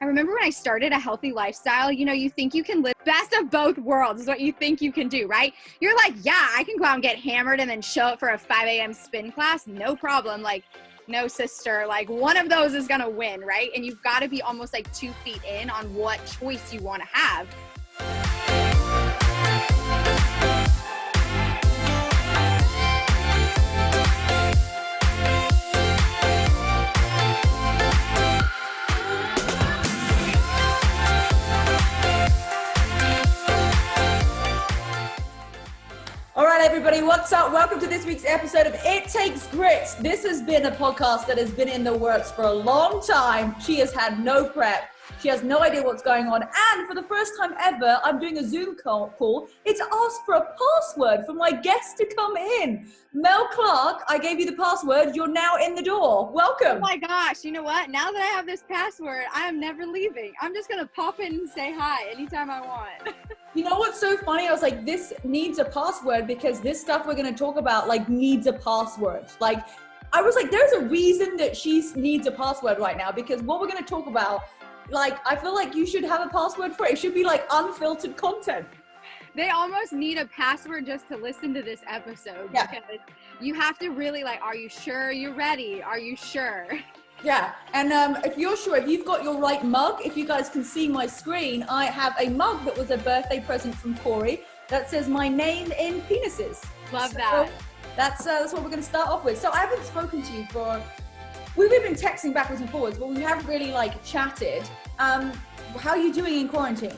remember when I started a healthy lifestyle, you know, you think you can live best of both worlds is what you think you can do, right? You're like, yeah, I can go out and get hammered and then show up for a 5 a.m. spin class. No problem. Like, no, sister, like one of those is going to win, right? And you've got to be almost like 2 feet in on what choice you want to have. All right, everybody, what's up? Welcome to this week's episode of It Takes Grit. This has been a podcast that has been in the works for a long time. She has had no prep. She has no idea what's going on. And for the first time ever, I'm doing a Zoom call. It's asked for a password for my guest to come in. Mel Clark, I gave you the password. You're now in the door. Welcome. Oh my gosh, you know what? Now that I have this password, I am never leaving. I'm just going to pop in and say hi anytime I want. You know what's so funny? I was like, this needs a password because this stuff we're going to talk about like needs a password. Like, I was like, there's a reason that she needs a password right now because what we're going to talk about, like, I feel like you should have a password for it. It should be like unfiltered content. They almost need a password just to listen to this episode because you have to really like, are you sure you're ready? Are you sure? Yeah, and if you're sure, if you've got your right mug, if you guys can see my screen, I have a mug that was a birthday present from Corey that says my name in penises. Love that. That's what we're going to start off with. So I haven't spoken to you we've been texting backwards and forwards, but we haven't really like chatted. How are you doing in quarantine?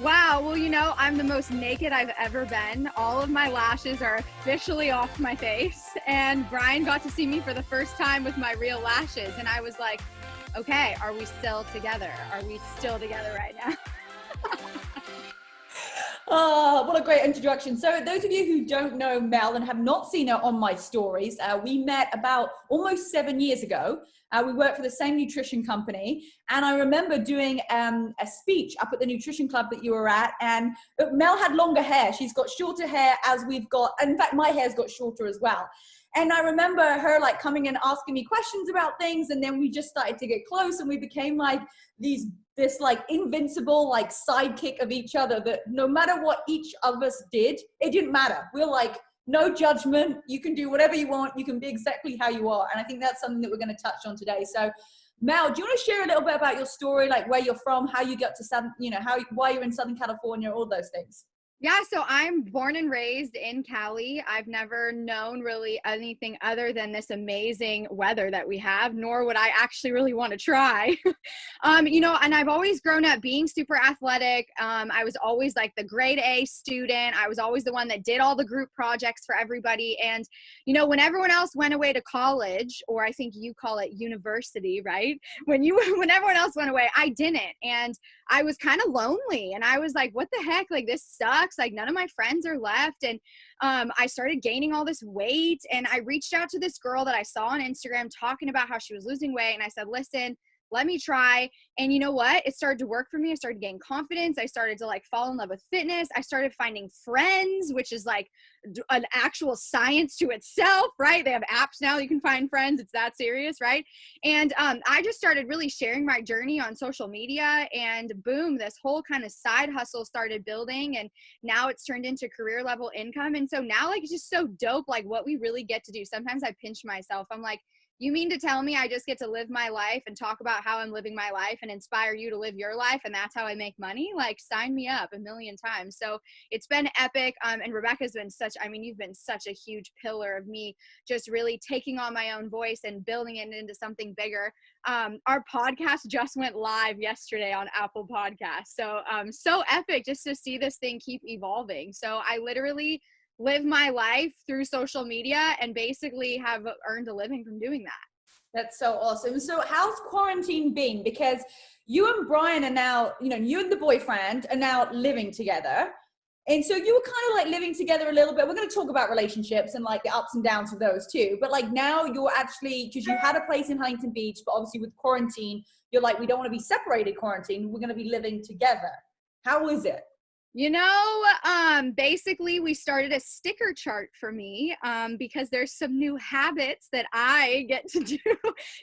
Wow, well, you know, I'm the most naked I've ever been. All of my lashes are officially off my face, and Brian got to see me for the first time with my real lashes, and I was like, okay, are we still together? Are we still together right now? Oh, what a great introduction. So those of you who don't know Mel and have not seen her on my stories, we met about almost 7 years ago. We worked for the same nutrition company. And I remember doing a speech up at the nutrition club that you were at. And Mel had longer hair. She's got shorter hair as we've got, in fact, my hair's got shorter as well. And I remember her like coming and asking me questions about things. And then we just started to get close and we became like this like invincible like sidekick of each other that no matter what each of us did, it didn't matter. We're like, no judgment. You can do whatever you want. You can be exactly how you are. And I think that's something that we're going to touch on today. So Mel, do you want to share a little bit about your story, like where you're from, how you got to Southern, you know, why you're in Southern California, all those things? Yeah, so I'm born and raised in Cali. I've never known really anything other than this amazing weather that we have, nor would I actually really want to try. You know, and I've always grown up being super athletic. I was always like the grade A student. I was always the one that did all the group projects for everybody. And, you know, when everyone else went away to college, or I think you call it university, right? When everyone else went away, I didn't. And I was kind of lonely and I was like, what the heck? Like, this sucks. Like, none of my friends are left. And I started gaining all this weight, and I reached out to this girl that I saw on Instagram talking about how she was losing weight. And I said, listen, let me try. And you know what? It started to work for me. I started to gain confidence. I started to like fall in love with fitness. I started finding friends, which is like an actual science to itself, right? They have apps now you can find friends. It's that serious, right? And I just started really sharing my journey on social media, and boom, this whole kind of side hustle started building, and now it's turned into career level income. And so now like it's just so dope, like what we really get to do. Sometimes I pinch myself. I'm like, you mean to tell me I just get to live my life and talk about how I'm living my life and inspire you to live your life, and that's how I make money? Like, sign me up a million times. So it's been epic. And Rebecca's been you've been such a huge pillar of me just really taking on my own voice and building it into something bigger. Our podcast just went live yesterday on Apple Podcasts. So so epic just to see this thing keep evolving. So I literally live my life through social media and basically have earned a living from doing that. That's so awesome. So how's quarantine been? Because you and Brian are now, you know, you and the boyfriend are now living together. And so you were kind of like living together a little bit. We're going to talk about relationships and like the ups and downs of those too. But like now you're actually, because you had a place in Huntington Beach, but obviously with quarantine, you're like, we don't want to be separated quarantine. We're going to be living together. How is it? Basically we started a sticker chart for me, because there's some new habits that I get to do.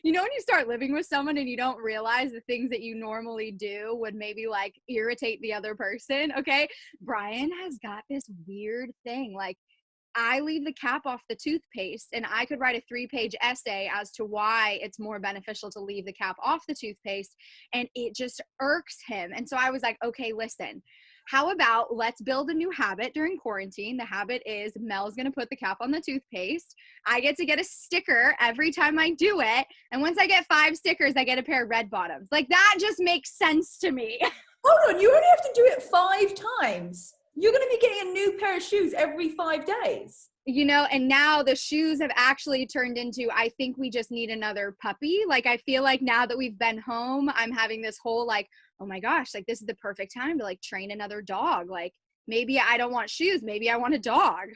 When you start living with someone and you don't realize the things that you normally do would maybe like irritate the other person. Okay. Brian has got this weird thing. Like, I leave the cap off the toothpaste, and I could write a 3-page essay as to why it's more beneficial to leave the cap off the toothpaste. And it just irks him. And so I was like, okay, listen, how about let's build a new habit during quarantine? The habit is Mel's going to put the cap on the toothpaste. I get to get a sticker every time I do it. And once I get 5 stickers, I get a pair of red bottoms. Like, that just makes sense to me. Hold on, you only have to do it 5 times. You're going to be getting a new pair of shoes every 5 days. And now the shoes have actually turned into, I think we just need another puppy. Like, I feel like now that we've been home, I'm having this whole like, oh my gosh, like this is the perfect time to like train another dog. Like, maybe I don't want shoes. Maybe I want a dog.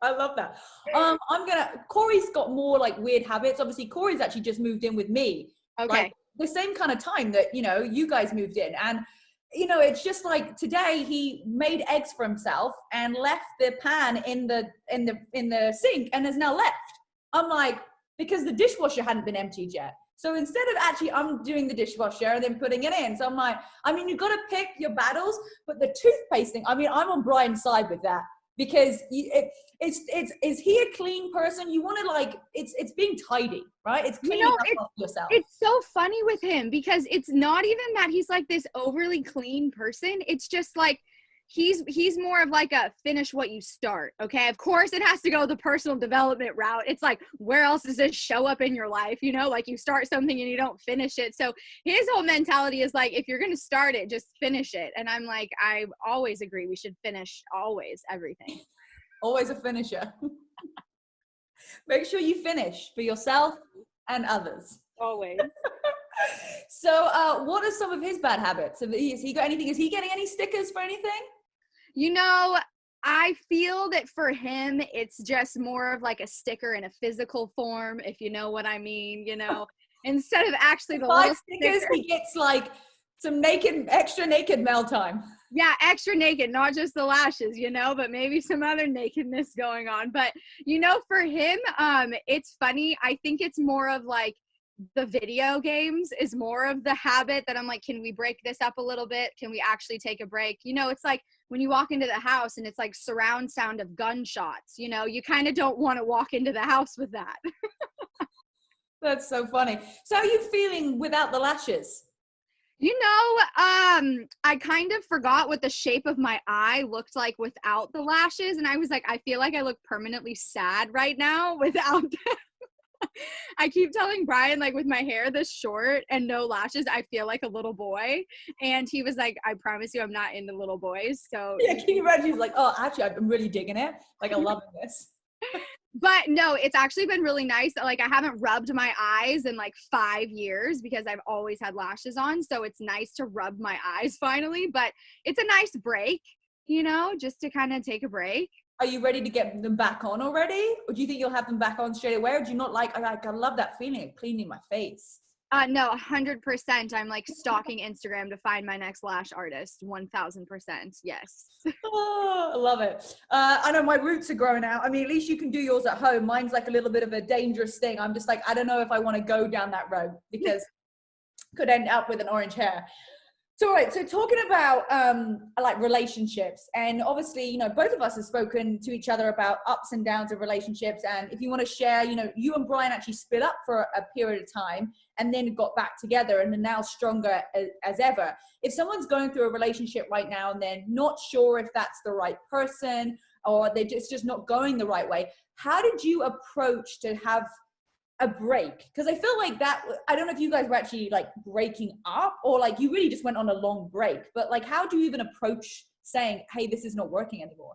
I love that. Corey's got more like weird habits. Obviously, Corey's actually just moved in with me. Okay. Like, the same kind of time that, you guys moved in. And, it's just like today he made eggs for himself and left the pan in the sink and has now left. I'm like, because the dishwasher hadn't been emptied yet. So instead of actually undoing the dishwasher and then putting it in. So I'm like, you've got to pick your battles, but the toothpaste thing, I'm on Brian's side with that. Because is he a clean person? You want to like, it's being tidy, right? It's cleaning up yourself. It's so funny with him because it's not even that he's like this overly clean person. It's just like, he's more of like a finish what you start. Okay. Of course it has to go the personal development route. It's like, where else does this show up in your life? Like you start something and you don't finish it. So his whole mentality is like, if you're going to start it, just finish it. And I'm like, I always agree. We should finish always everything. Always a finisher. Make sure you finish for yourself and others. Always. So what are some of his bad habits? Has he got anything? Is he getting any stickers for anything? I feel that for him, it's just more of like a sticker in a physical form, if you know what I mean, instead of actually the 5 little stickers, he gets like some extra naked Mel time. Yeah, extra naked, not just the lashes, but maybe some other nakedness going on. But, for him, it's funny. I think it's more of like the video games is more of the habit that I'm like, can we break this up a little bit? Can we actually take a break? It's like when you walk into the house and it's like surround sound of gunshots, you kind of don't want to walk into the house with that. That's so funny. So how are you feeling without the lashes? I kind of forgot what the shape of my eye looked like without the lashes. And I was like, I feel like I look permanently sad right now without them. I keep telling Brian, like with my hair this short and no lashes, I feel like a little boy. And he was like, I promise you I'm not into little boys. So yeah, can you imagine? He's like, oh, actually, I'm really digging it. Like, I'm loving this. But no, it's actually been really nice. Like, I haven't rubbed my eyes in like 5 years because I've always had lashes on. So it's nice to rub my eyes finally. But it's a nice break, just to kind of take a break. Are you ready to get them back on already? Or do you think you'll have them back on straight away? Or do you not like, I love that feeling of cleaning my face? No, 100%. I'm like stalking Instagram to find my next lash artist. 1000%. Yes. Oh, I love it. I know my roots are growing out. At least you can do yours at home. Mine's like a little bit of a dangerous thing. I'm just like, I don't know if I want to go down that road because could end up with an orange hair. So, all right. So talking about like relationships, and obviously, both of us have spoken to each other about ups and downs of relationships. And if you want to share, you and Brian actually split up for a period of time and then got back together and are now stronger as ever. If someone's going through a relationship right now and they're not sure if that's the right person or it's just not going the right way, how did you approach to have a break? Because I feel like that, I don't know if you guys were actually like breaking up or like you really just went on a long break, but like how do you even approach saying, hey, this is not working anymore?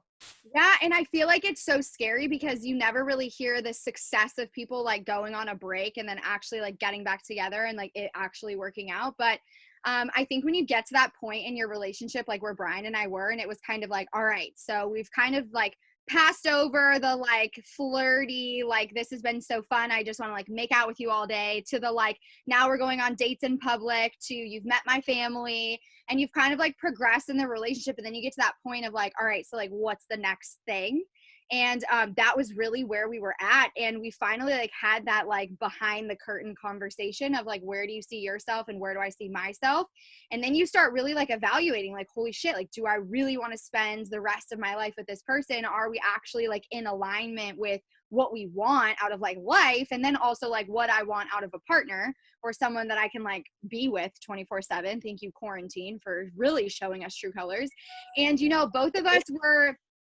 Yeah, and I feel like it's so scary because you never really hear the success of people like going on a break and then actually like getting back together and like it actually working out. But I think when you get to that point in your relationship, like where Brian and I were, and it was kind of like, all right, so we've kind of like passed over the like flirty, like this has been so fun, I just want to like make out with you all day, to the like now we're going on dates in public, to you've met my family, and you've kind of like progressed in the relationship, and then you get to that point of like, all right, so like what's the next thing? And that was really where we were at, and we finally like had that like behind the curtain conversation of like, where do you see yourself and where do I see myself? And then you start really like evaluating, like, holy shit, like, do I really want to spend the rest of my life with this person? Are we actually like in alignment with what we want out of like life? And then also like what I want out of a partner or someone that I can like be with 24/7. Thank you, quarantine, for really showing us true colors. And, you know, both of us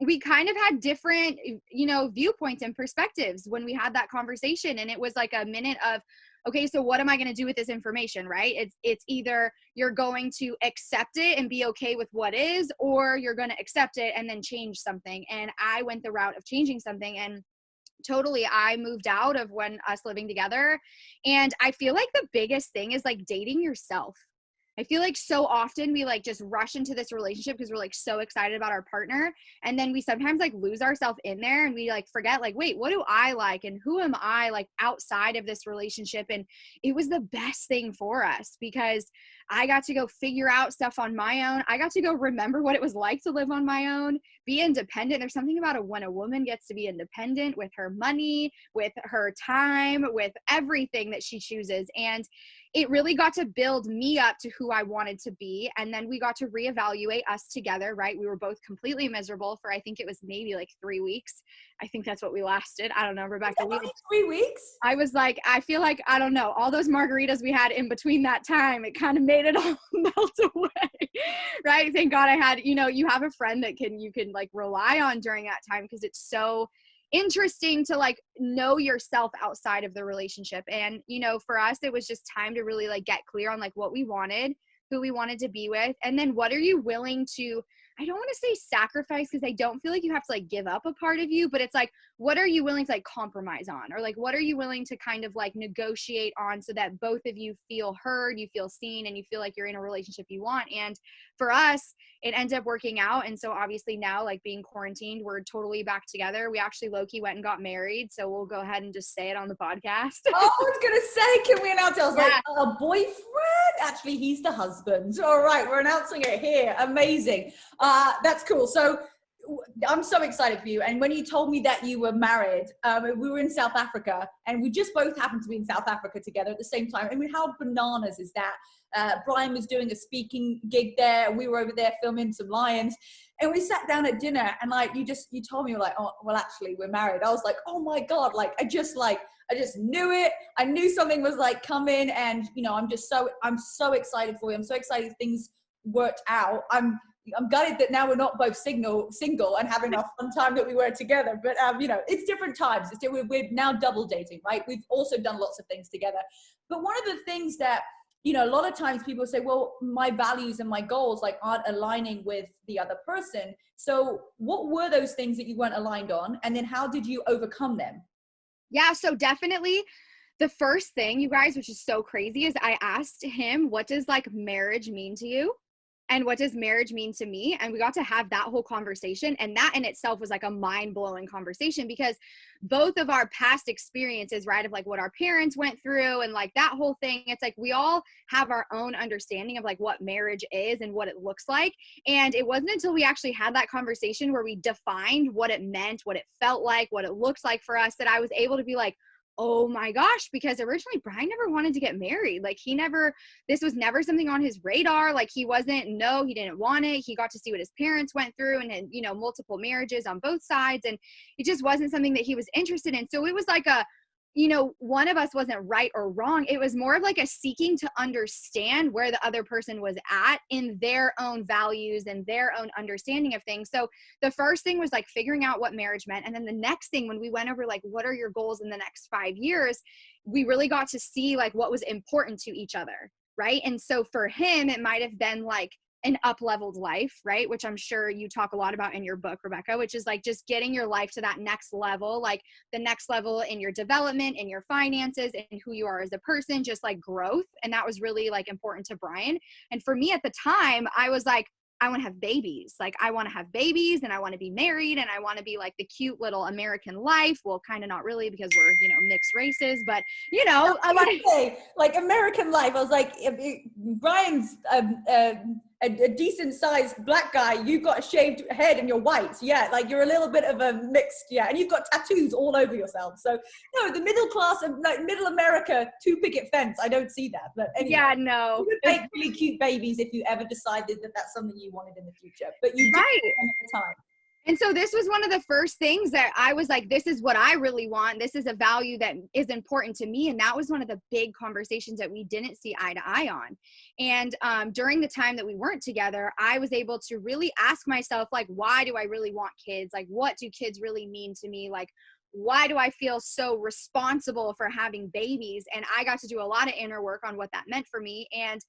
we kind of had different, you know, viewpoints and perspectives when we had that conversation. And it was like a minute of, okay, so what am I going to do with this information, right? It's either you're going to accept it and be okay with what is, or you're going to accept it and then change something. And I went the route of changing something, and totally, I moved out of when us living together. And I feel like the biggest thing is like dating yourself. I feel like so often we like just rush into this relationship because we're like so excited about our partner. And then we sometimes like lose ourselves in there, and we like forget like, wait, what do I like? And who am I like outside of this relationship? And it was the best thing for us because I got to go figure out stuff on my own. I got to go remember what it was like to live on my own, be independent. There's something about it when a woman gets to be independent with her money, with her time, with everything that she chooses. And it really got to build me up to who I wanted to be. And then we got to reevaluate us together, right? We were both completely miserable for, I think it was maybe like 3 weeks. I think that's what we lasted. I don't know, Rebecca. Only 3 weeks? I was like, I feel like, I don't know, all those margaritas we had in between that time, it kind of made it all melt away, right? Thank God I had, you know, you have a friend that you can like rely on during that time, because it's so interesting to like know yourself outside of the relationship. And, you know, for us, it was just time to really like get clear on like what we wanted, who we wanted to be with, and then what are you willing to, I don't want to say sacrifice, because I don't feel like you have to like give up a part of you, but it's like, what are you willing to like compromise on? Or like, what are you willing to kind of like negotiate on so that both of you feel heard, you feel seen, and you feel like you're in a relationship you want? And for us, it ended up working out. And so obviously now, like being quarantined, we're totally back together. We actually low-key went and got married. So we'll go ahead and just say it on the podcast. Oh, I was going to say, can we announce it? I was like, a boyfriend? Actually, he's the husband. All right, we're announcing it here. Amazing. That's cool. So I'm so excited for you. And when you told me that you were married, we were in South Africa, and we just both happened to be in South Africa together at the same time. I mean, how bananas is that? Brian was doing a speaking gig there. We were over there filming some lions, and we sat down at dinner, and like, you told me, you're like, oh, well, actually we're married. I was like, oh my God. Like, I just knew it. I knew something was like coming, and you know, I'm so excited for you. I'm so excited things worked out. I'm gutted that now we're not both single and having our fun time that we were together. But you know, it's different times. We're now double dating, right? We've also done lots of things together. But one of the things that, you know, a lot of times people say, well, my values and my goals like aren't aligning with the other person. So what were those things that you weren't aligned on? And then how did you overcome them? Yeah, so definitely the first thing, you guys, which is so crazy, is I asked him, what does like marriage mean to you? And what does marriage mean to me? And we got to have that whole conversation. And that in itself was like a mind-blowing conversation, because both of our past experiences, right, of like what our parents went through and like that whole thing, it's like we all have our own understanding of like what marriage is and what it looks like. And it wasn't until we actually had that conversation where we defined what it meant, what it felt like, what it looks like for us, that I was able to be like, oh my gosh, because originally Brian never wanted to get married. Like this was never something on his radar. Like he didn't want it. He got to see what his parents went through and had, you know, multiple marriages on both sides. And it just wasn't something that he was interested in. So it was like you know, one of us wasn't right or wrong. It was more of like a seeking to understand where the other person was at in their own values and their own understanding of things. So the first thing was like figuring out what marriage meant. And then the next thing, when we went over like, what are your goals in the next 5 years, we really got to see like what was important to each other. Right. And so for him, it might have been like an up-leveled life, right? Which I'm sure you talk a lot about in your book, Rebecca, which is like just getting your life to that next level, like the next level in your development, in your finances, and who you are as a person, just like growth. And that was really like important to Brian. And for me at the time, I was like, I want to have babies. Like, I want to have babies and I want to be married and I want to be like the cute little American life. Well, kind of not really because we're, you know, mixed races, but you know, like American life. I was like, Brian's a decent sized black guy. You've got a shaved head and you're white. Yeah, like you're a little bit of a mixed, yeah, and you've got tattoos all over yourself. So no, the middle class of like middle America, 2-picket fence. I don't see that. But anyway, yeah, no, you would make really cute babies if you ever decided that that's something you wanted in the future. But you did at the time. And so this was one of the first things that I was like, this is what I really want. This is a value that is important to me. And that was one of the big conversations that we didn't see eye to eye on. And during the time that we weren't together, I was able to really ask myself, like, why do I really want kids? Like, what do kids really mean to me? Like, why do I feel so responsible for having babies? And I got to do a lot of inner work on what that meant for me. And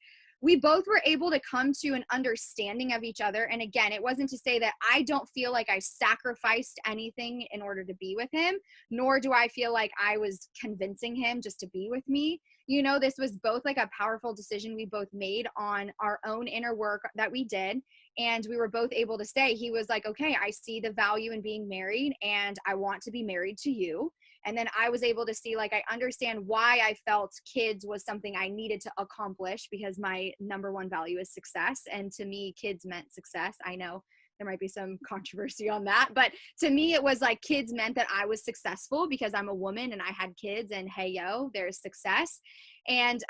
we both were able to come to an understanding of each other. And again, it wasn't to say that I don't feel like I sacrificed anything in order to be with him, nor do I feel like I was convincing him just to be with me. You know, this was both like a powerful decision we both made on our own inner work that we did. And we were both able to say, he was like, okay, I see the value in being married and I want to be married to you. And then I was able to see, like, I understand why I felt kids was something I needed to accomplish because my number one value is success. And to me, kids meant success. I know there might be some controversy on that, but to me, it was like kids meant that I was successful because I'm a woman and I had kids and hey, yo, there's success. And,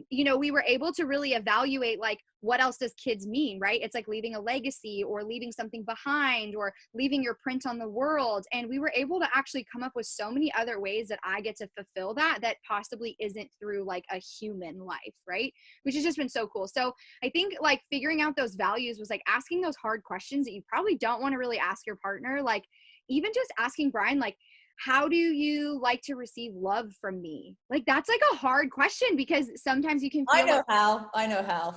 you know, we were able to really evaluate, like, what else does kids mean, right? It's like leaving a legacy or leaving something behind or leaving your print on the world. And we were able to actually come up with so many other ways that I get to fulfill that possibly isn't through like a human life, right? Which has just been so cool. So I think like figuring out those values was like asking those hard questions that you probably don't want to really ask your partner. Like even just asking Brian, like, how do you like to receive love from me? Like, that's like a hard question because sometimes you can feel I know how.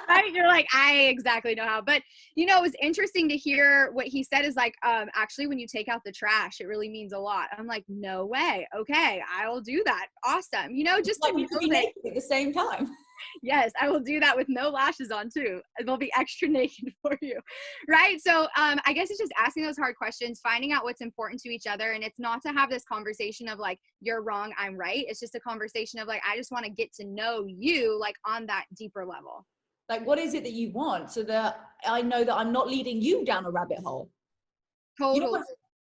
right? You're like, I exactly know how. But, you know, it was interesting to hear what he said is like, actually, when you take out the trash, it really means a lot. I'm like, no way. Okay, I'll do that. Awesome. You know, just like to you be naked at the same time. Yes, I will do that with no lashes on too. They'll be extra naked for you, right? So I guess it's just asking those hard questions, finding out what's important to each other. And it's not to have this conversation of like, you're wrong, I'm right. It's just a conversation of like, I just want to get to know you like on that deeper level. Like, what is it that you want so that I know that I'm not leading you down a rabbit hole? Totally.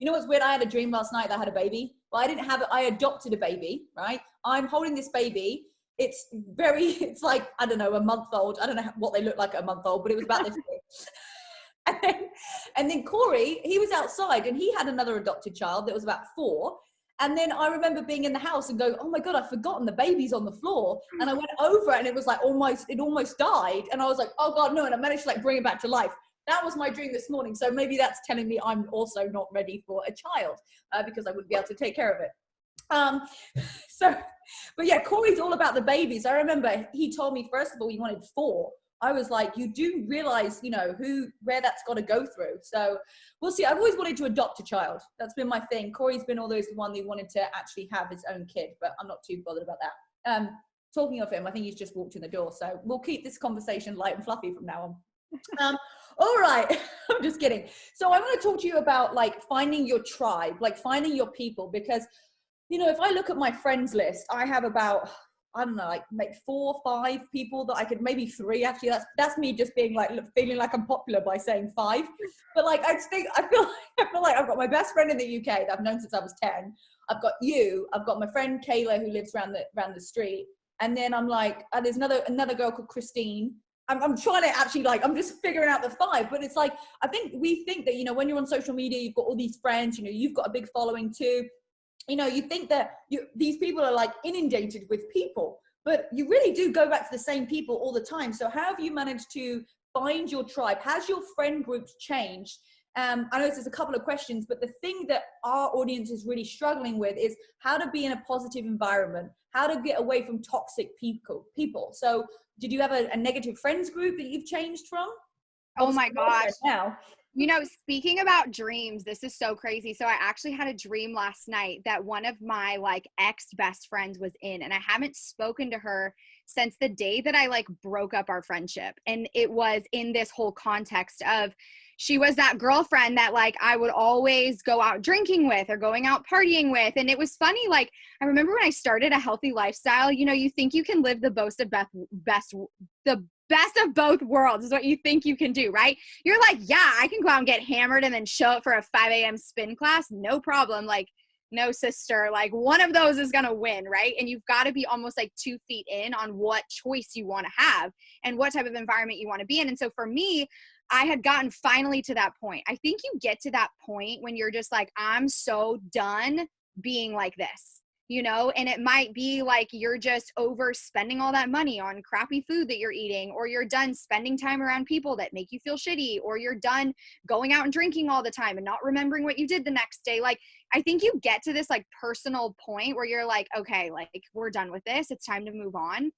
You know what's weird? I had a dream last night that I had a baby. Well, I didn't have it. I adopted a baby, right? I'm holding this baby. It's like, I don't know, a month old. I don't know what they look like at a month old, but it was about this big. And then Corey, he was outside and he had another adopted child that was about 4. And then I remember being in the house and going, oh my God, I've forgotten the baby's on the floor. And I went over and it was like it almost died. And I was like, oh God, no. And I managed to like bring it back to life. That was my dream this morning. So maybe that's telling me I'm also not ready for a child because I wouldn't be able to take care of it. But yeah, Corey's all about the babies. I remember he told me, first of all, he wanted 4. I was like, you do realize, you know, where that's got to go through. So we'll see. I've always wanted to adopt a child. That's been my thing. Corey's been always the one that wanted to actually have his own kid, but I'm not too bothered about that. Talking of him, I think he's just walked in the door. So we'll keep this conversation light and fluffy from now on. All right. I'm just kidding. So I want to talk to you about like finding your tribe, like finding your people, because, you know, if I look at my friends list, I have about, I don't know, like maybe 4 or 5 people that I could, maybe 3 actually. That's me just being like, feeling like I'm popular by saying 5. But like, I feel like I've got my best friend in the UK that I've known since I was 10. I've got you. I've got my friend Kayla who lives around the street. And then I'm like, there's another girl called Christine. I'm trying to actually like, I'm just figuring out the 5, but it's like, I think we think that, you know, when you're on social media, you've got all these friends, you know, you've got a big following too. You know, you think that these people are like inundated with people, but you really do go back to the same people all the time. So how have you managed to find your tribe? Has your friend groups changed? I know there's a couple of questions, but the thing that our audience is really struggling with is how to be in a positive environment, how to get away from toxic people. So did you have a negative friends group that you've changed from? Oh my gosh. Now. You know, speaking about dreams, this is so crazy. So I actually had a dream last night that one of my like ex best friends was in, and I haven't spoken to her since the day that I like broke up our friendship. And it was in this whole context of she was that girlfriend that like I would always go out drinking with or going out partying with. And it was funny, like I remember when I started a healthy lifestyle, you know, you think you can live the best of both worlds is what you think you can do, right? You're like, yeah, I can go out and get hammered and then show up for a 5 a.m. spin class. No problem. Like, no, sister, like one of those is going to win, right? And you've got to be almost like 2 feet in on what choice you want to have and what type of environment you want to be in. And so for me, I had gotten finally to that point. I think you get to that point when you're just like, I'm so done being like this. You know, and it might be like you're just overspending all that money on crappy food that you're eating, or you're done spending time around people that make you feel shitty, or you're done going out and drinking all the time and not remembering what you did the next day. Like, I think you get to this like personal point where you're like, okay, like we're done with this. It's time to move on.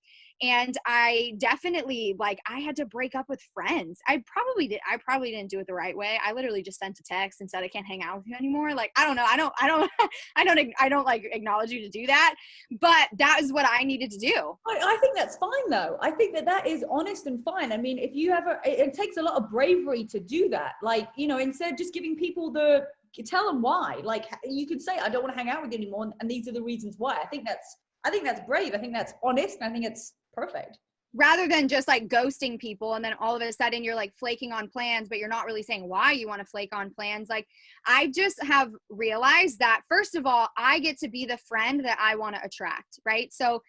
And I definitely like I had to break up with friends. I probably didn't do it the right way. I literally just sent a text and said I can't hang out with you anymore. Like I don't know. I don't like acknowledge you to do that, but that is what I needed to do. I think that's fine though. I think that that is honest and fine. I mean, if you ever, it takes a lot of bravery to do that. Like, you know, instead of just giving people tell them why. Like you could say, I don't want to hang out with you anymore, and these are the reasons why. I think that's brave. I think that's honest, and I think it's perfect. Rather than just like ghosting people and then all of a sudden you're like flaking on plans, but you're not really saying why you want to flake on plans. Like I just have realized that first of all, I get to be the friend that I want to attract, right? So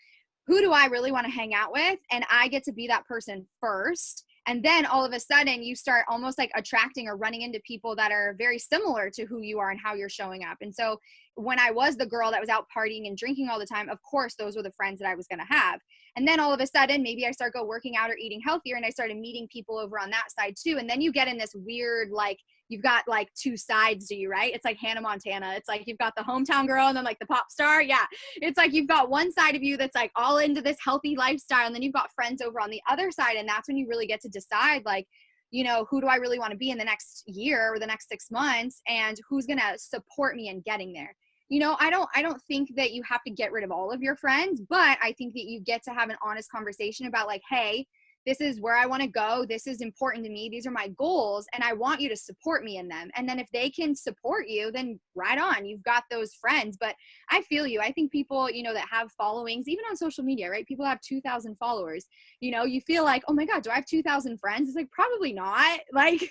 who do I really want to hang out with? And I get to be that person first. And then all of a sudden you start almost like attracting or running into people that are very similar to who you are and how you're showing up. And so when I was the girl that was out partying and drinking all the time, of course, those were the friends that I was going to have. And then all of a sudden, maybe I start working out or eating healthier, and I started meeting people over on that side too. And then you get in this weird, like, you've got like 2 sides to you, right? It's like Hannah Montana. It's like you've got the hometown girl and then like the pop star. Yeah. It's like you've got one side of you that's like all into this healthy lifestyle, and then you've got friends over on the other side. And that's when you really get to decide, like, you know, who do I really want to be in the next year or the next 6 months, and who's going to support me in getting there. You know, I don't think that you have to get rid of all of your friends, but I think that you get to have an honest conversation about like, hey, this is where I want to go. This is important to me. These are my goals, and I want you to support me in them. And then if they can support you, then right on, you've got those friends. But I feel you. I think people, you know, that have followings, even on social media, right? People have 2,000 followers. You know, you feel like, oh my God, do I have 2,000 friends? It's like, probably not. Like,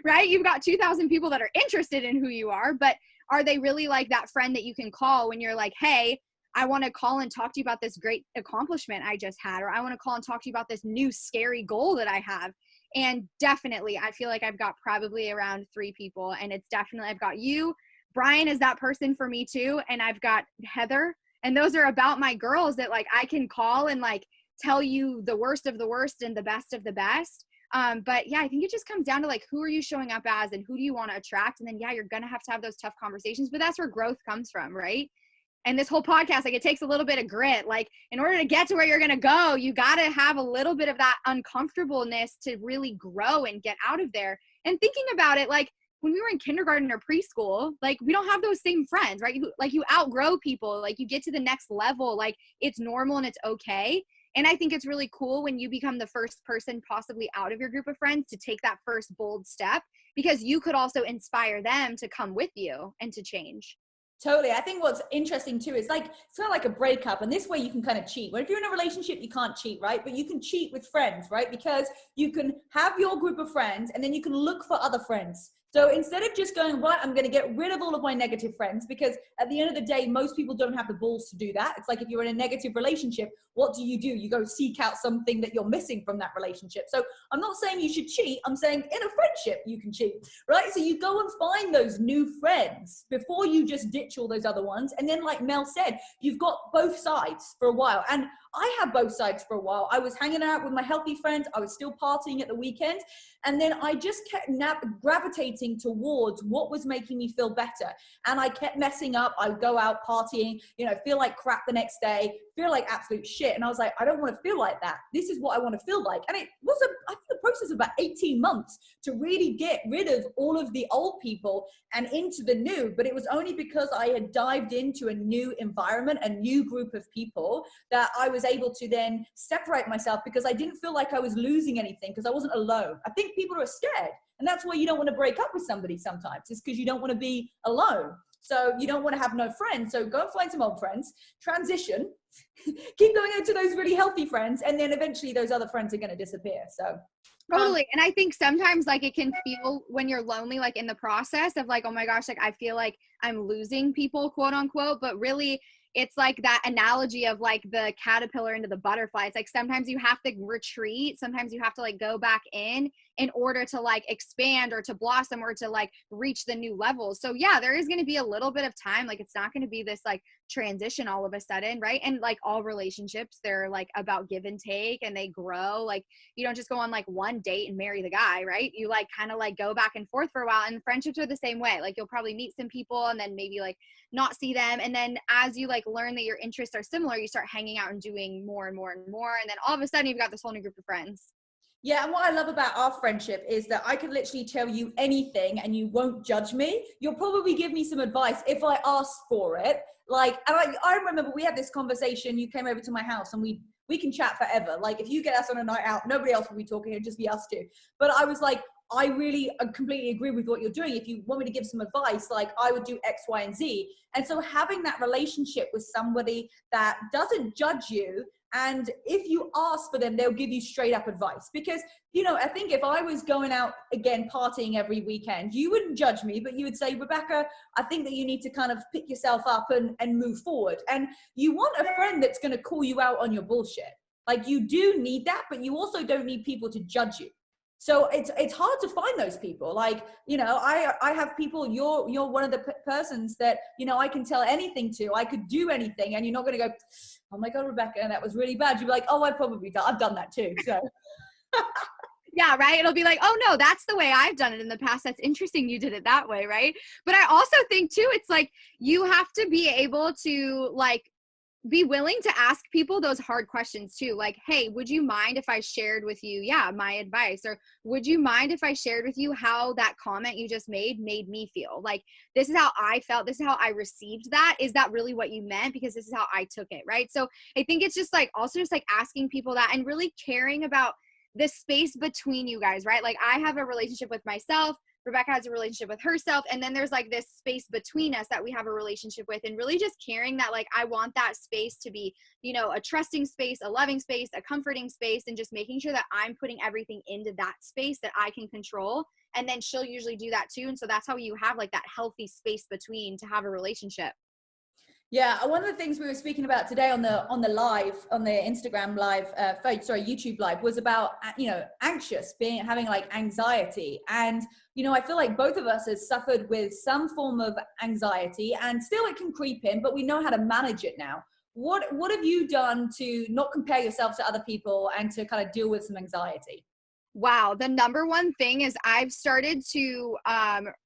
right? You've got 2,000 people that are interested in who you are, but are they really like that friend that you can call when you're like, hey, I want to call and talk to you about this great accomplishment I just had, or I want to call and talk to you about this new scary goal that I have. And definitely, I feel like I've got probably around 3 people, and it's definitely, I've got you. Brian is that person for me too. And I've got Heather, and those are about my girls that like I can call and like tell you the worst of the worst and the best of the best. But yeah, I think it just comes down to like, who are you showing up as and who do you want to attract? And then, yeah, you're going to have those tough conversations, but that's where growth comes from, right? And this whole podcast, like it takes a little bit of grit. Like in order to get to where you're going to go, you got to have a little bit of that uncomfortableness to really grow and get out of there. And thinking about it, like when we were in kindergarten or preschool, like we don't have those same friends, right? You outgrow people, like you get to the next level, like it's normal and it's okay. And I think it's really cool when you become the first person possibly out of your group of friends to take that first bold step, because you could also inspire them to come with you and to change. Totally. I think what's interesting too is like, it's kind of like a breakup, and this way you can kind of cheat. Well, if you're in a relationship, you can't cheat, right? But you can cheat with friends, right? Because you can have your group of friends and then you can look for other friends. So instead of just going, right, I'm going to get rid of all of my negative friends, because at the end of the day, most people don't have the balls to do that. It's like if you're in a negative relationship, what do? You go seek out something that you're missing from that relationship. So I'm not saying you should cheat. I'm saying in a friendship, you can cheat, right? So you go and find those new friends before you just ditch all those other ones. And then like Mel said, you've got both sides for a while. And I had both sides for a while. I was hanging out with my healthy friends. I was still partying at the weekend. And then I just kept gravitating towards what was making me feel better. And I kept messing up. I would go out partying, you know, feel like crap the next day, feel like absolute shit. And I was like, I don't want to feel like that. This is what I want to feel like. And it was I think the process of about 18 months to really get rid of all of the old people and into the new. But it was only because I had dived into a new environment, a new group of people, that I was able to then separate myself, because I didn't feel like I was losing anything, because I wasn't alone. I think people are scared. And that's why you don't want to break up with somebody sometimes. It's because you don't want to be alone. So you don't want to have no friends. So go and find some old friends, transition, keep going into those really healthy friends. And then eventually those other friends are going to disappear. So totally. And I think sometimes like it can feel when you're lonely, like in the process of like, oh my gosh, like I feel like I'm losing people, quote unquote, but really it's like that analogy of like the caterpillar into the butterfly. It's like sometimes you have to retreat. Sometimes you have to like go back in order to like expand or to blossom or to like reach the new levels. So yeah, there is going to be a little bit of time. Like it's not going to be this like transition all of a sudden, right? And like all relationships, they're like about give and take, and they grow. Like you don't just go on like one date and marry the guy, right? You like kind of like go back and forth for a while. And friendships are the same way. Like you'll probably meet some people and then maybe like not see them, and then as you like learn that your interests are similar, you start hanging out and doing more and more and more, and then all of a sudden you've got this whole new group of friends. yeah, and what I love about our friendship is that I could literally tell you anything and you won't judge me. You'll probably give me some advice if I ask for it. Like, and I remember we had this conversation, you came over to my house, and we can chat forever. Like if you get us on a night out, nobody else will be talking, it'll just be us two. But I was like, I completely agree with what you're doing. If you want me to give some advice, like I would do X, Y, and Z. And so having that relationship with somebody that doesn't judge you, and if you ask for them, they'll give you straight up advice. Because, you know, I think if I was going out again, partying every weekend, you wouldn't judge me, but you would say, Rebecca, I think that you need to kind of pick yourself up and move forward. And you want a friend that's going to call you out on your bullshit. Like you do need that, but you also don't need people to judge you. So it's hard to find those people. Like, you know, I have people, you're one of the persons that, you know, I can tell anything to, I could do anything, and you're not going to go, oh my God, Rebecca, that was really bad. You'd be like, oh, I've done that too. So yeah, right. It'll be like, oh no, that's the way I've done it in the past. That's interesting. You did it that way. Right. But I also think too, it's like, you have to be able to like, be willing to ask people those hard questions too. Like, hey, would you mind if I shared with you, my advice? Or would you mind if I shared with you how that comment you just made me feel? Like, this is how I felt. This is how I received that. Is that really what you meant? Because this is how I took it. Right. So I think it's just like, also just like asking people that, and really caring about the space between you guys, right? Like I have a relationship with myself. Rebecca has a relationship with herself. And then there's like this space between us that we have a relationship with, and really just caring that like, I want that space to be, you know, a trusting space, a loving space, a comforting space, and just making sure that I'm putting everything into that space that I can control. And then she'll usually do that too. And so that's how you have like that healthy space between to have a relationship. yeah, one of the things we were speaking about today on the live, on the Instagram live, YouTube live, was about, you know, having like anxiety. And, you know, I feel like both of us has suffered with some form of anxiety, and still it can creep in, but we know how to manage it now. What have you done to not compare yourself to other people and to kind of deal with some anxiety? Wow. The number one thing is I've started to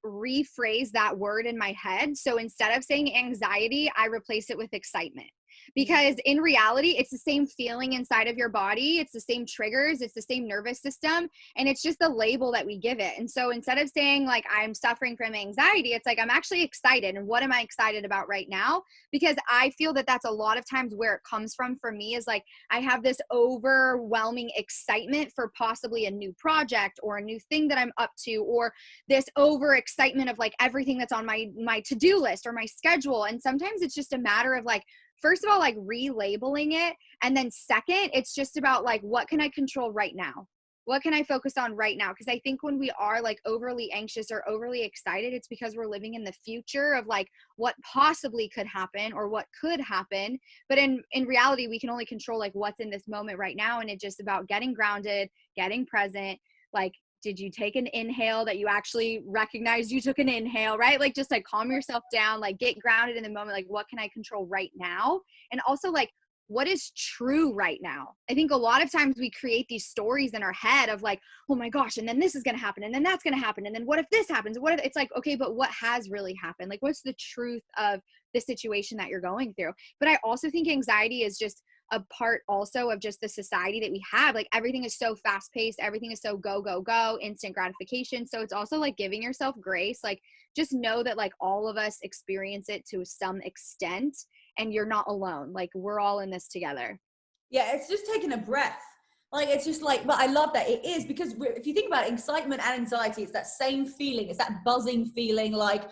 rephrase that word in my head. So instead of saying anxiety, I replace it with excitement. Because in reality, it's the same feeling inside of your body. It's the same triggers. It's the same nervous system. And it's just the label that we give it. And so instead of saying like, I'm suffering from anxiety, it's like, I'm actually excited. And what am I excited about right now? Because I feel that that's a lot of times where it comes from for me, is like, I have this overwhelming excitement for possibly a new project or a new thing that I'm up to, or this over excitement of like everything that's on my to-do list or my schedule. And sometimes it's just a matter of like, first of all, like relabeling it. And then second, it's just about like, what can I control right now? What can I focus on right now? Because I think when we are like overly anxious or overly excited, it's because we're living in the future of like what possibly could happen or what could happen. But in reality, we can only control like what's in this moment right now. And it's just about getting grounded, getting present. Like, did you take an inhale that you actually recognize you took an inhale, right? Like just like calm yourself down, like get grounded in the moment. Like, what can I control right now? And also like, what is true right now. I think a lot of times we create these stories in our head of like, oh my gosh, and then this is going to happen, and then that's going to happen, and then what if this happens? What if it's like, okay, but what has really happened? Like, what's the truth of the situation that you're going through? But I also think anxiety is just a part also of just the society that we have. Like, everything is so fast paced, everything is so go, go, go, instant gratification. So it's also like giving yourself grace. Like, just know that like all of us experience it to some extent, and you're not alone. Like, we're all in this together. Yeah, it's just taking a breath. Like, it's just like, but I love that it is, because if you think about it, excitement and anxiety, it's that same feeling. It's that buzzing feeling. Like,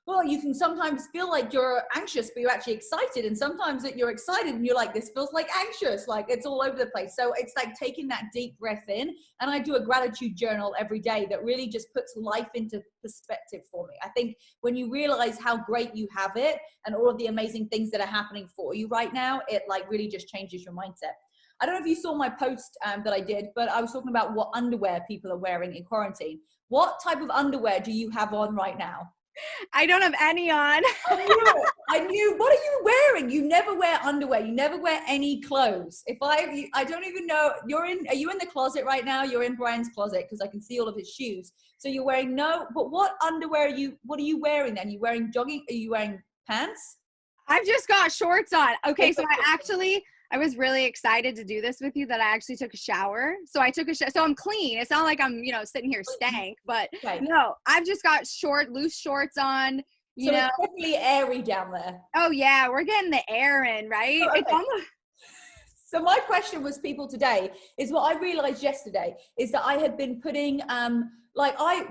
well, you can sometimes feel like you're anxious, but you're actually excited. And sometimes that you're excited and you're like, this feels like anxious. Like, it's all over the place. So it's like taking that deep breath in. And I do a gratitude journal every day that really just puts life into perspective for me. I think when you realize how great you have it and all of the amazing things that are happening for you right now, it like really just changes your mindset. I don't know if you saw my post that I did, but I was talking about what underwear people are wearing in quarantine. What type of underwear do you have on right now? I don't have any on. I knew it. I knew. What are you wearing? You never wear underwear. You never wear any clothes. I don't even know. Are you in the closet right now? You're in Brian's closet because I can see all of his shoes. So you're wearing but what underwear what are you wearing then? Are you wearing jogging? Are you wearing pants? I've just got shorts on. Okay, so I was really excited to do this with you that I actually took a shower. So I took a shower. So I'm clean. It's not like I'm, sitting here stank, but no, I've just got loose shorts on, so it's definitely airy down there. Oh yeah, we're getting the air in, right? Oh, okay. It's almost. So my question was, people today, is what I realized yesterday is that I had been putting,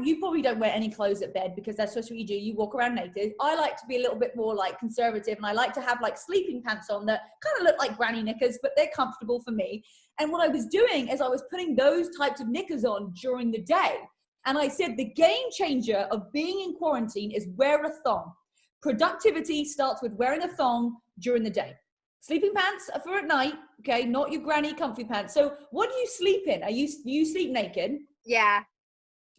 you probably don't wear any clothes at bed because that's just what you do. You walk around naked. I like to be a little bit more like conservative, and I like to have like sleeping pants on that kind of look like granny knickers, but they're comfortable for me. And what I was doing is I was putting those types of knickers on during the day. And I said, the game changer of being in quarantine is wear a thong. Productivity starts with wearing a thong during the day. Sleeping pants are for at night, okay? Not your granny comfy pants. So what do you sleep in? You sleep naked? Yeah.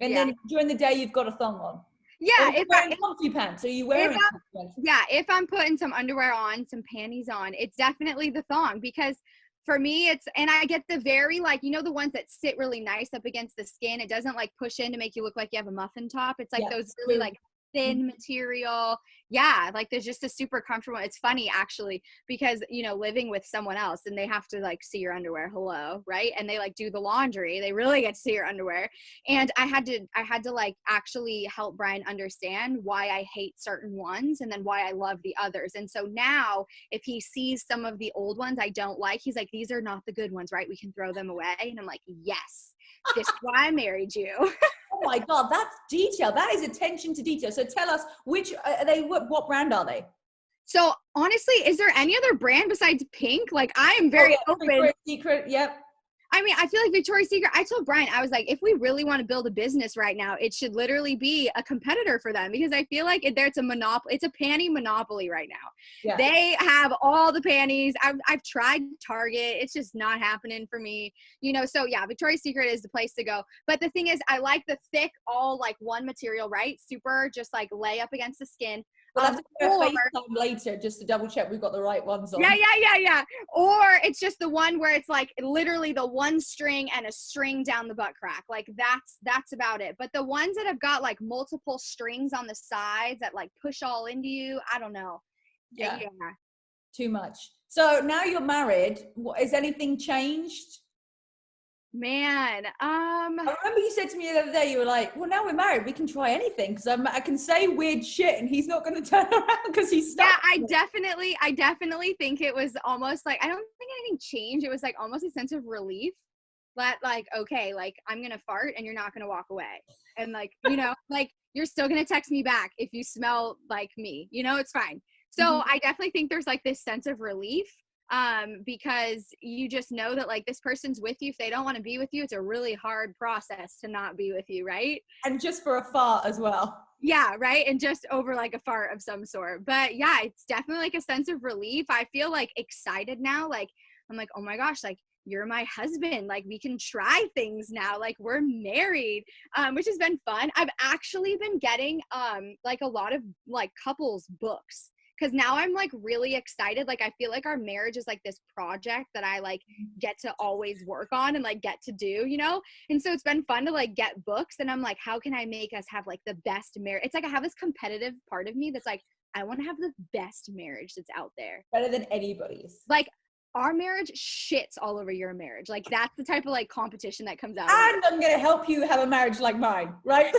And then during the day, you've got a thong on? Yeah. If wearing comfy pants, are you wearing comfy pants? Yeah, if I'm putting some underwear on, some panties on, it's definitely the thong, because for me, and I get the very like, the ones that sit really nice up against the skin. It doesn't like push in to make you look like you have a muffin top. It's like those really like thin material. Yeah, like there's just a super comfortable. It's funny actually, because living with someone else and they have to like see your underwear, hello, right? And they like do the laundry, they really get to see your underwear. And I had to like actually help Brian understand why I hate certain ones and then why I love the others. And so now if he sees some of the old ones I don't like, he's like, these are not the good ones, right? We can throw them away. And I'm like, yes, this is why I married you. Oh my God, that's detail. That is attention to detail. So tell us, which are they? What brand are they? So honestly, is there any other brand besides Pink? Like, I am very open. Victoria's Secret, yep. I mean, I feel like Victoria's Secret, I told Brian, I was like, if we really want to build a business right now, it should literally be a competitor for them, because I feel like it's a monopoly. It's a panty monopoly right now. Yeah. They have all the panties. I've tried Target. It's just not happening for me, so yeah, Victoria's Secret is the place to go. But the thing is, I like the thick, all like one material, right? Super, just like lay up against the skin. We'll have to do a FaceTime later just to double check we've got the right ones on. Yeah. Or it's just the one where it's like literally the one string and a string down the butt crack. Like that's about it. But the ones that have got like multiple strings on the sides that like push all into you, I don't know. Yeah. Too much. So now you're married. Has anything changed? Man, I remember you said to me the other day, you were like, well, now we're married, we can try anything, because I can say weird shit and he's not going to turn around because he's stuck. Yeah, I definitely think it was almost like, I don't think anything changed. It was like almost a sense of relief that like, okay, like I'm going to fart and you're not going to walk away. And like, like you're still going to text me back if you smell like me, it's fine. So I definitely think there's like this sense of relief. Because you just know that like this person's with you. If they don't want to be with you, it's a really hard process to not be with you, right? And just for a fart as well. Yeah, right. And just over like a fart of some sort. But yeah, it's definitely like a sense of relief. I feel like excited now. Like I'm like, oh my gosh, like you're my husband. Like we can try things now. Like we're married, which has been fun. I've actually been getting like a lot of like couples books. because now I'm like really excited. Like I feel like our marriage is like this project that I like get to always work on and like get to do, you know? And so it's been fun to like get books, and I'm like, how can I make us have like the best marriage? It's like I have this competitive part of me that's like, I want to have the best marriage that's out there. Better than anybody's. Like our marriage shits all over your marriage. Like that's the type of like competition that comes out. And I'm going to help you have a marriage like mine, right?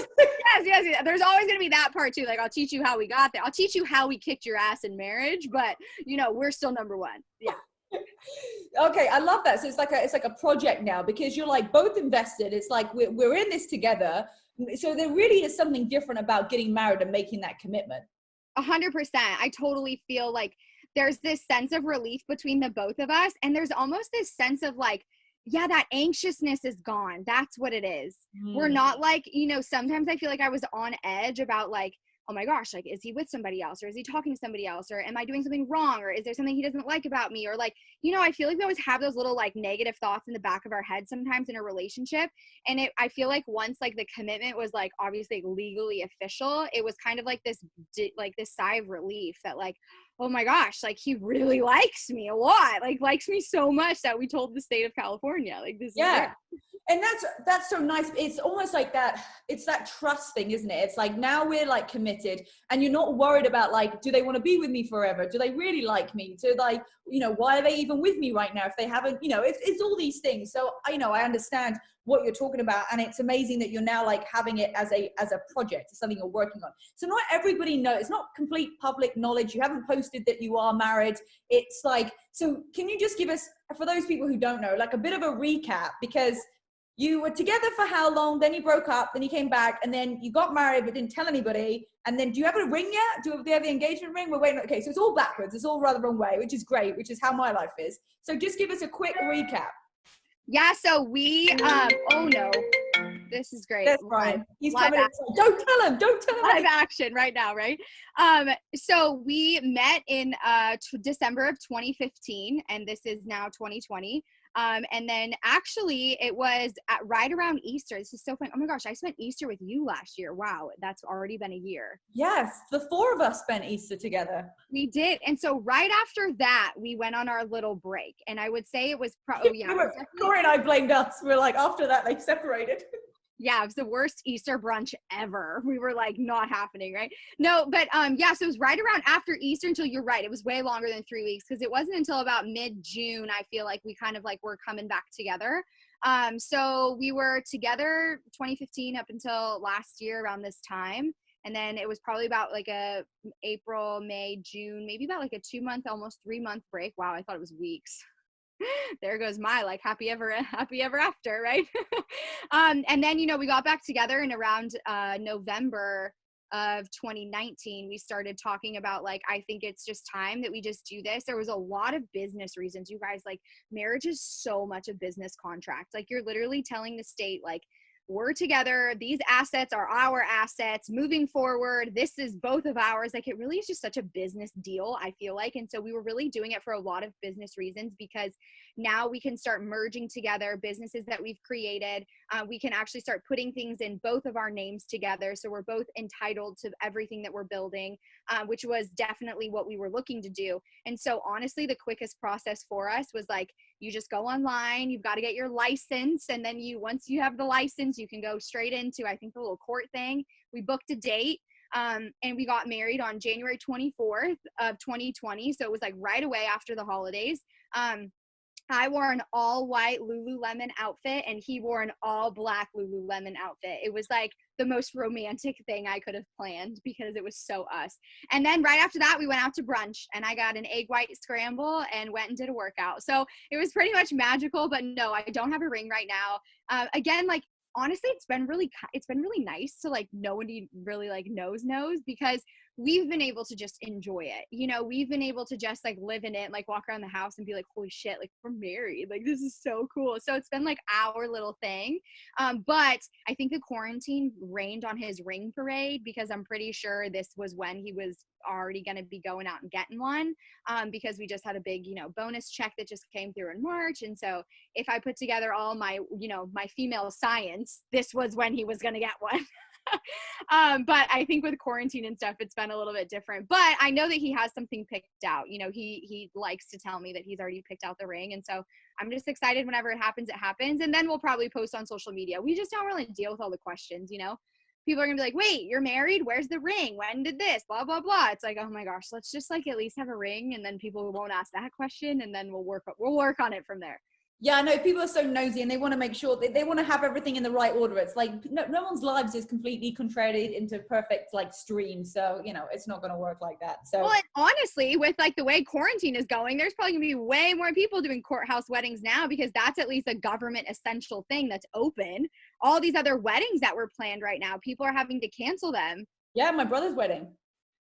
Yes. There's always going to be that part too. Like I'll teach you how we got there. I'll teach you how we kicked your ass in marriage, but you know, we're still number one. Yeah. Okay, I love that. So it's like a project now, because you're like both invested. It's like we're in this together. So there really is something different about getting married and making that commitment. 100%. I totally feel like there's this sense of relief between the both of us, and there's almost this sense of like, yeah, that anxiousness is gone. That's what it is. We're not like, you know, sometimes I feel like I was on edge about like, oh my gosh, like, is he with somebody else, or is he talking to somebody else, or am I doing something wrong, or is there something he doesn't like about me, or like, you know, I feel like we always have those little like negative thoughts in the back of our head sometimes in a relationship. And I feel like once like the commitment was like obviously legally official, it was kind of like this sigh of relief that like, oh my gosh, like he really likes me a lot, like likes me so much that we told the state of California, like this is it. And that's so nice. It's almost like that, it's that trust thing, isn't it? It's like now we're like committed, and you're not worried about like, do they want to be with me forever? Do they really like me? Do like, you know, why are they even with me right now if they haven't, you know, it's all these things. So I understand what you're talking about, and it's amazing that you're now like having it as a project, something you're working on. So not everybody knows, it's not complete public knowledge. You haven't posted that you are married. It's like, so can you just give us, for those people who don't know, like a bit of a recap? Because you were together for how long? Then you broke up, then you came back, and then you got married but didn't tell anybody. And then do you have a ring yet? Do they have the engagement ring? We're waiting. Okay, so it's all backwards. It's all rather wrong way, which is great, which is how my life is. So just give us a quick recap. Yeah, so we, oh no, this is great. That's Brian. He's Live coming in. Don't tell him. Live action right now, right? So we met in December of 2015, and this is now 2020. And then actually it was right around Easter. This is so fun. Oh my gosh, I spent Easter with you last year. Wow, that's already been a year. Yes, the four of us spent Easter together. We did. And so right after that, we went on our little break. And I would say it was Corey and I blamed us. We're like, after that, they separated. Yeah, it was the worst Easter brunch ever. We were like, not happening, right? No, but yeah, so it was right around after Easter until, you're right, it was way longer than 3 weeks, because it wasn't until about mid-June, I feel like we kind of like were coming back together. So we were together 2015 up until last year around this time. And then it was probably about like a April, May, June, maybe about like a 2-month, almost 3-month break. Wow, I thought it was weeks. There goes my like happy ever after, right? And then, you know, we got back together in around November of 2019. We started talking about like, I think it's just time that we just do this. There was a lot of business reasons, you guys. Like marriage is so much a business contract. Like you're literally telling the state like, we're together, these assets are our assets moving forward, this is both of ours. Like it really is just such a business deal, I feel like. And so we were really doing it for a lot of business reasons, because now we can start merging together businesses that we've created. We can actually start putting things in both of our names together, so we're both entitled to everything that we're building, which was definitely what we were looking to do. And so honestly, the quickest process for us was like, you just go online, you've got to get your license, and then once you have the license, you can go straight into, I think, the little court thing. We booked a date, and we got married on January 24th of 2020. So it was like right away after the holidays. I wore an all white Lululemon outfit, and he wore an all black Lululemon outfit. It was like the most romantic thing I could have planned, because it was so us. And then right after that, we went out to brunch, and I got an egg white scramble and went and did a workout. So it was pretty much magical. But no, I don't have a ring right now. Again, like, honestly, it's been really nice to like nobody really like knows, because we've been able to just enjoy it. You know, we've been able to just like live in it, like walk around the house and be like, holy shit, like we're married. Like this is so cool. So it's been like our little thing. But I think the quarantine rained on his ring parade, because I'm pretty sure this was when he was already going to be going out and getting one, because we just had a big, you know, bonus check that just came through in March. And so if I put together all my, you know, my female science, this was when he was going to get one. But I think with quarantine and stuff, it's been a little bit different. But I know that he has something picked out. You know, he likes to tell me that he's already picked out the ring. And so I'm just excited whenever it happens, it happens. And then we'll probably post on social media. We just don't really deal with all the questions, you know? People are gonna be like, wait, you're married? Where's the ring? When did this? Blah, blah, blah. It's like, oh my gosh, let's just like at least have a ring, and then people won't ask that question, and then we'll work on it from there. Yeah, I know people are so nosy and they want to make sure they want to have everything in the right order. It's like no one's lives is completely contracted into perfect like stream. So, you know, it's not going to work like that. So, well, and honestly, with like the way quarantine is going, there's probably gonna be way more people doing courthouse weddings now, because that's at least a government essential thing that's open. All these other weddings that were planned right now, people are having to cancel them. yeah, my brother's wedding.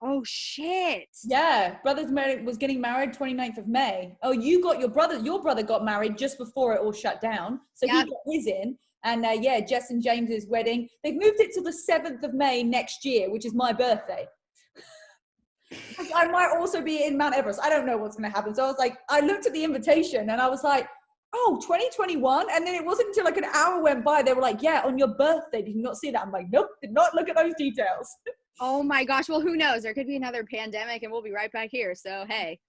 Oh shit. Yeah, brother's married, was getting married 29th of May. Oh, you got your brother got married just before it all shut down. So Yep. he got his in. And yeah, Jess and James's wedding. They've moved it to the 7th of May next year, which is my birthday. I might also be in Mount Everest. I don't know what's going to happen. So I was like, I looked at the invitation and I was like, oh, 2021. And then it wasn't until like an hour went by. They were like, yeah, on your birthday. Did you not see that? I'm like, nope, did not look at those details. Oh my gosh. Well, who knows? There could be another pandemic and we'll be right back here. So, hey.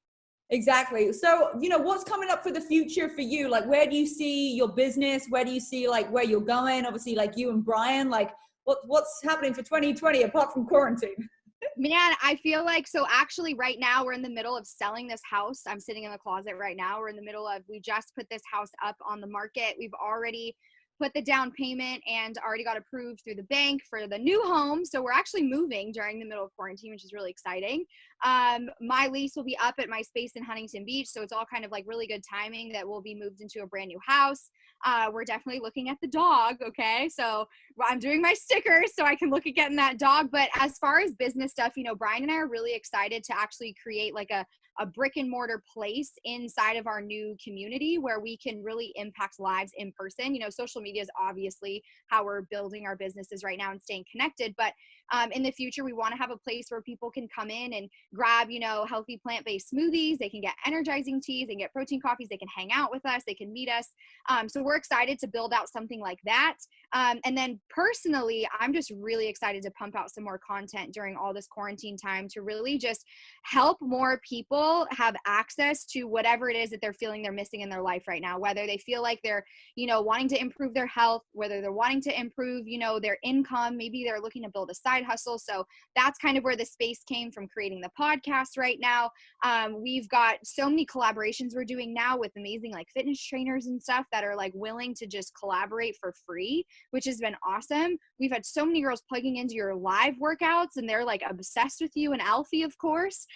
Exactly. So, you know, what's coming up for the future for you? Like, where do you see your business? Where do you see like where you're going? Obviously, like you and Brian, like what's happening for 2020 apart from quarantine? Man, I feel like, so actually right now we're in the middle of selling this house. I'm sitting in the closet right now. We're in the middle of, we just put this house up on the market. We've already put the down payment and already got approved through the bank for the new home. So we're actually moving during the middle of quarantine, which is really exciting. My lease will be up at my space in Huntington Beach. So it's all kind of like really good timing that we'll be moved into a brand new house. We're definitely looking at the dog. Okay. So I'm doing my stickers so I can look at getting that dog. But as far as business stuff, you know, Brian and I are really excited to actually create like a brick and mortar place inside of our new community where we can really impact lives in person. You know, social media is obviously how we're building our businesses right now and staying connected. But in the future, we want to have a place where people can come in and grab, you know, healthy plant-based smoothies. They can get energizing teas, they can get protein coffees, they can hang out with us, they can meet us. So we're excited to build out something like that. And then personally, I'm just really excited to pump out some more content during all this quarantine time to really just help more people have access to whatever it is that they're feeling they're missing in their life right now, whether they feel like they're, you know, wanting to improve their health, whether they're wanting to improve, you know, their income, maybe they're looking to build a side hustle. So that's kind of where the space came from, creating the podcast right now. We've got so many collaborations we're doing now with amazing like fitness trainers and stuff that are like willing to just collaborate for free, which has been awesome. We've had so many girls plugging into your live workouts and they're like obsessed with you, and Alfie, of course,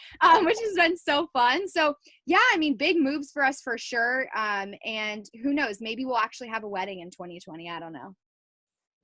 which has been so fun. So yeah, I mean, big moves for us for sure. And who knows, maybe we'll actually have a wedding in 2020. I don't know.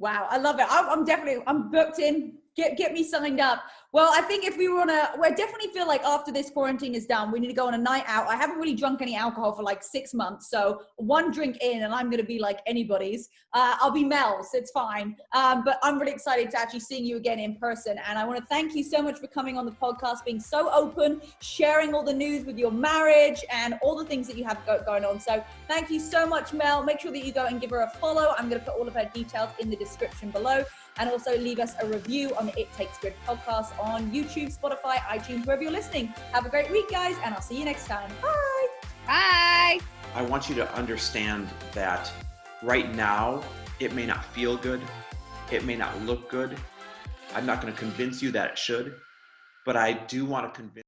Wow, I love it. I'm booked in. Get me signed up. Well, I think if we I definitely feel like after this quarantine is done, we need to go on a night out. I haven't really drunk any alcohol for like 6 months. So one drink in and I'm going to be like anybody's. I'll be Mel's. It's fine. But I'm really excited to actually seeing you again in person. And I want to thank you so much for coming on the podcast, being so open, sharing all the news with your marriage and all the things that you have going on. So thank you so much, Mel. Make sure that you go and give her a follow. I'm going to put all of her details in the description below. And also leave us a review on the It Takes Good podcast on YouTube, Spotify, iTunes, wherever you're listening. Have a great week, guys, and I'll see you next time. Bye. Bye. I want you to understand that right now, it may not feel good. It may not look good. I'm not going to convince you that it should, but I do want to convince